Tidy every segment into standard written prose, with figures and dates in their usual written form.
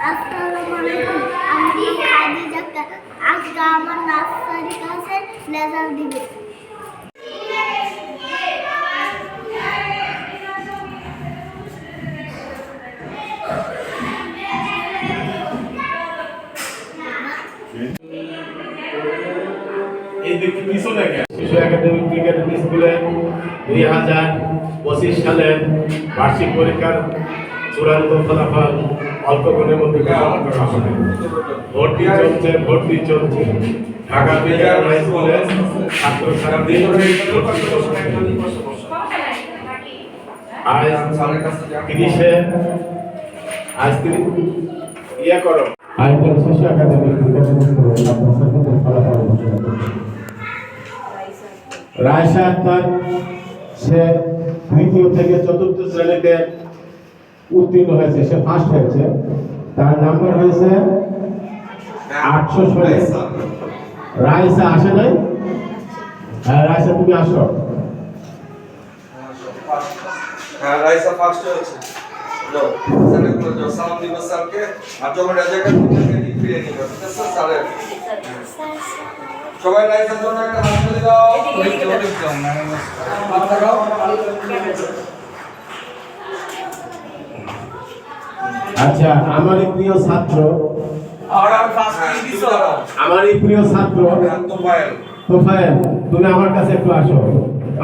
আসসালামু আলাইকুম। আমি খাদিজা। আজকে আমার নার্সারি ক্লাসে রেজাল্ট দিবে। এই দেখি পিছনে কেন শিশু একাডেমিক ক্রিকেট স্কুলে 2025 সালের বার্ষিক পরীক্ষার চূড়ান্ত ফলাফল অল্প দিনের মধ্যে ভর্তি চলছে ঢাকা বিদ্যালয় হাই স্কুলে ছাত্র ছাত্রী আজ ইয়ে করো আইটেল শিশু একাডেমিক ক্রিকেট স্কুলে ছাত্রছাত্রীদের ফলাফল ঘোষণা করছে। রায়শা আক্তার সে তৃতীয় থেকে চতুর্থ শ্রেণীতে উত্তীর্ণ হয়েছে, সে ফার্স্ট হয়েছে, তার নাম্বার হয়েছে 816। রায়শা আসে নাই? হ্যাঁ রায়শা তুমি আসো। হ্যাঁ রায়শা ফার্স্ট হয়েছে। যাও স্যারকে যাও সালাম দিবা স্যারকে আর যখন রেজাল্ট থেকে ফিরে নিবা ঠিক আছে স্যারের সবাই রায়শার জন্য একটা হাততালি দাও। আচ্ছা আমার এই প্রিয় ছাত্র তোফায়েল তুমি আমার কাছে একটু আসো,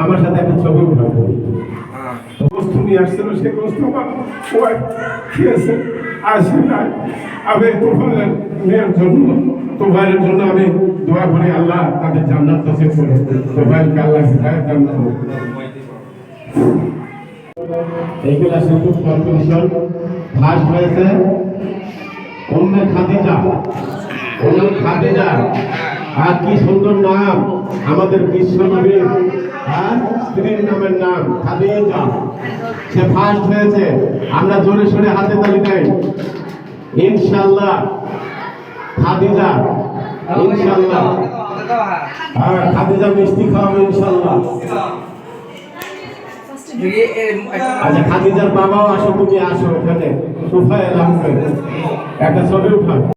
আমার সাথে একটা ছবি উঠাবো। তুমি আসছিল সে গোস্ত খেয়েছে আসে নাই। আমি তোফায়েলের জন্য আমি দোয়া করি আল্লাহ তাদের জান্নাত নসিব করে। তোফায়েলকে আল্লাহ হিদায়াত দান করুন। এই ক্লাসে খুব কম্পিটিশন ফার্স্ট হয়েছে উম্মে খাদিজা। আর কি সুন্দর নাম আমাদের বিশ্বনবীর স্ত্রীর নামের নাম খাদিজা, সে ফার্স্ট হয়েছে। আমরা জোরে সোরে হাতে তালি দেই ইনশাআল্লাহ। খাদিজা ইনশাআল্লাহ, আর খাদিজা মিষ্টি খাওয়াবে ইনশাআল্লাহ। আচ্ছা খাদিজার বাবাও আসো, তুমি আসো এখানে। তোফায়েল আহমেদ একটা ছবি উঠান।